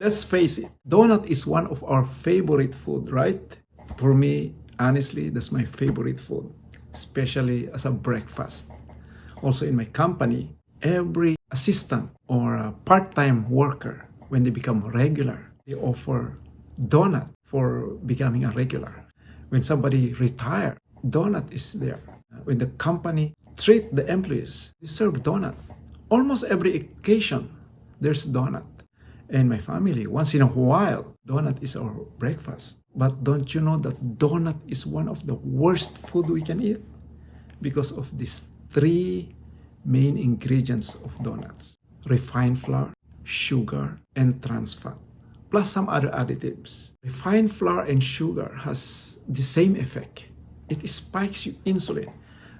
Let's face it, donut is one of our favorite food, right? For me, honestly, that's my favorite food, especially as a breakfast. Also in my company, every assistant or a part-time worker, when they become regular, they offer donut for becoming a regular. When somebody retire, donut is there. When the company treat the employees, they serve donut. Almost every occasion, there's donut. And my family, once in a while, donut is our breakfast. But don't you know that donut is one of the worst food we can eat? Because of these three main ingredients of donuts: refined flour, sugar, and trans fat, plus some other additives. Refined flour and sugar has the same effect. It spikes your insulin.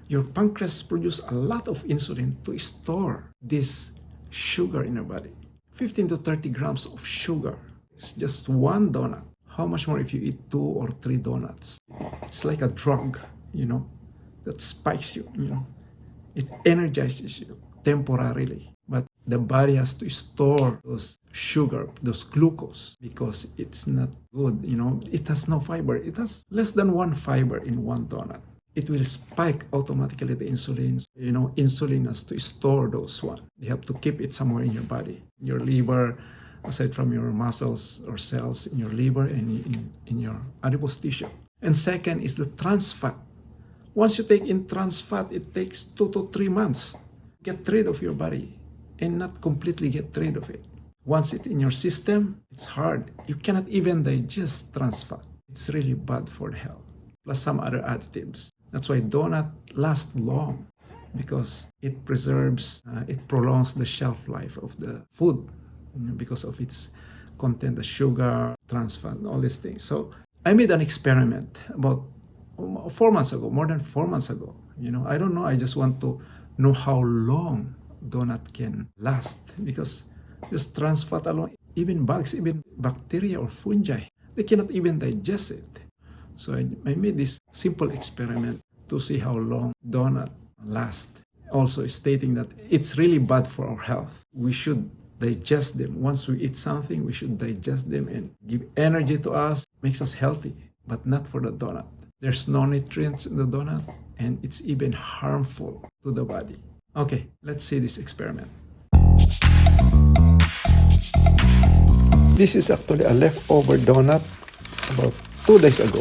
Your pancreas produces a lot of insulin to store this sugar in your body. 15 to 30 grams of sugar. It's just one donut. How much more if you eat 2 or 3 donuts? It's like a drug, that spikes you, It energizes you temporarily. But the body has to store those sugar, those glucose, because it's not good, It has no fiber. It has less than 1 fiber in one donut. It will spike automatically the insulin. Insulin has to store those one. You have to keep it somewhere in your body, in your liver, aside from your muscles or cells in your liver and in your adipose tissue. And second is the trans fat. Once you take in trans fat, it takes 2 to 3 months to get rid of your body and not completely get rid of it. Once it's in your system, it's hard. You cannot even digest trans fat. It's really bad for the health, plus some other additives. That's why donut lasts long, because it preserves, it prolongs the shelf life of the food, because of its content, the sugar, trans fat, all these things. So I made an experiment about 4 months ago, more than 4 months ago. I don't know. I just want to know how long donut can last, because just trans fat alone, even bugs, even bacteria or fungi, they cannot even digest it. So I made this simple experiment to see how long donut lasts. Also stating that it's really bad for our health. We should digest them. Once we eat something, we should digest them and give energy to us, makes us healthy, but not for the donut. There's no nutrients in the donut, and it's even harmful to the body. Okay, let's see this experiment. This is actually a leftover donut about 2 days ago.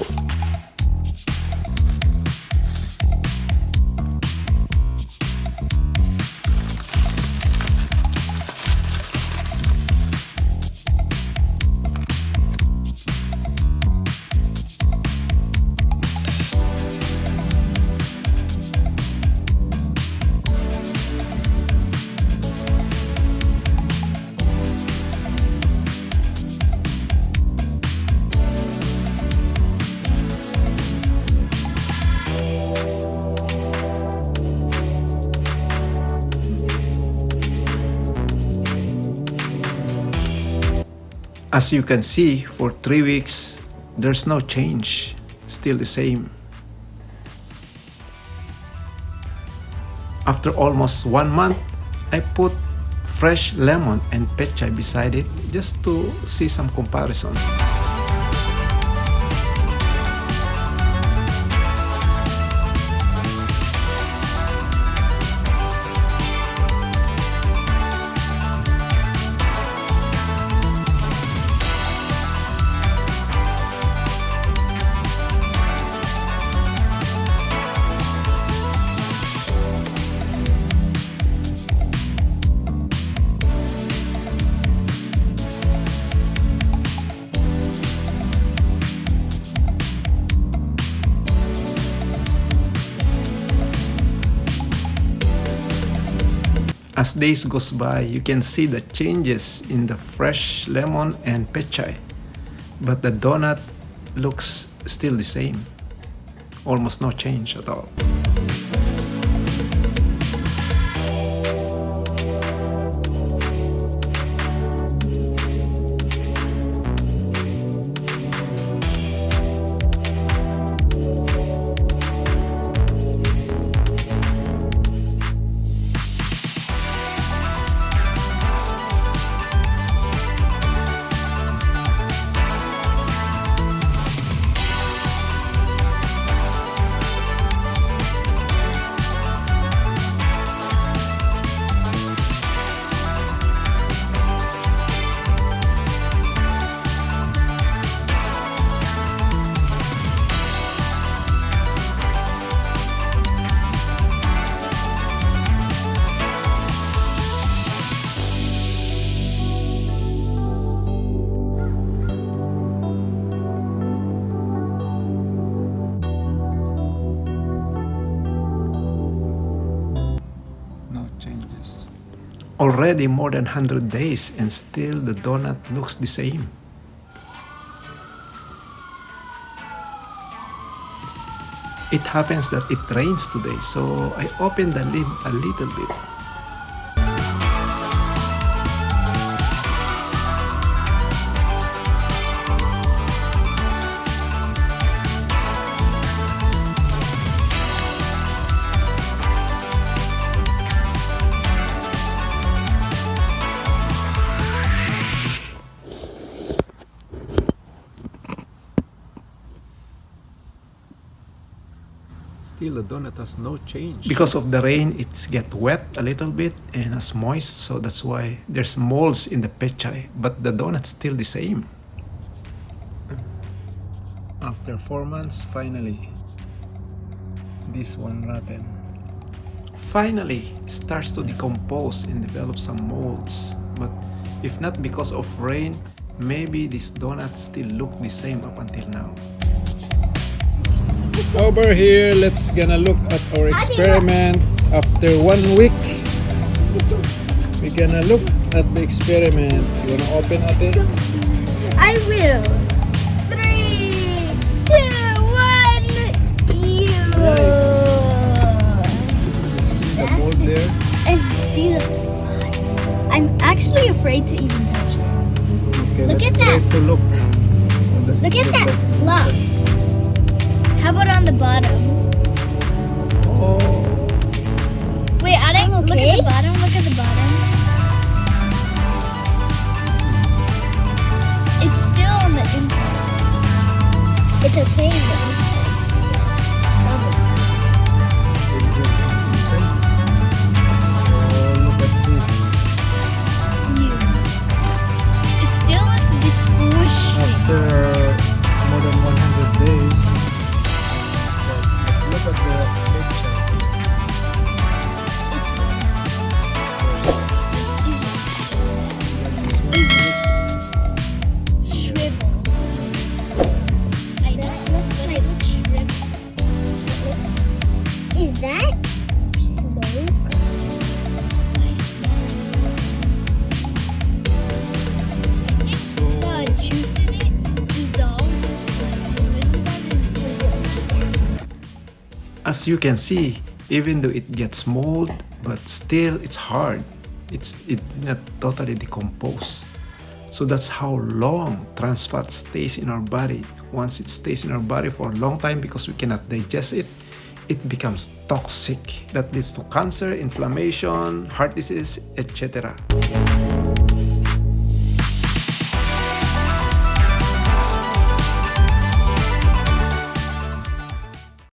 As you can see, for 3 weeks, there's no change, still the same. After almost 1 month, I put fresh lemon and pechay beside it just to see some comparison. As days goes by, you can see the changes in the fresh lemon and pechay, but the donut looks still the same. Almost no change at all. Already more than 100 days and still the donut looks the same. It happens that it rains today, so I opened the lid a little bit. Still the donut has no change. Because of the rain, it's get wet a little bit and it's moist, so that's why there's molds in the pechay, but the donut's still the same. After 4 months, finally, this one rotten. Finally, it starts to decompose and develop some molds, but if not because of rain, maybe this donut still look the same up until now. Over here, let's gonna look at our experiment after 1 week. We're gonna look at the experiment. You wanna open it? I will. 3, 2, 1. Ew. See the mold there? And see the. I'm actually afraid to even touch it. Okay, Look let's at try that. to look. Look at that fluff. How about on the bottom? Oh, Wait, I didn't look at the bottom. Look at the bottom. It's still on the inside. It's okay though. look at this. It still looks squishy. After more than 100 days. Look at the picture. Shrivel. That looks like shrivel. Is that smoke? The juice in it dissolves. As you can see, even though it gets mold, but still it's hard. It not totally decompose. So that's how long trans fat stays in our body. Once it stays in our body for a long time because we cannot digest it, it becomes toxic. That leads to cancer, inflammation, heart disease, etc.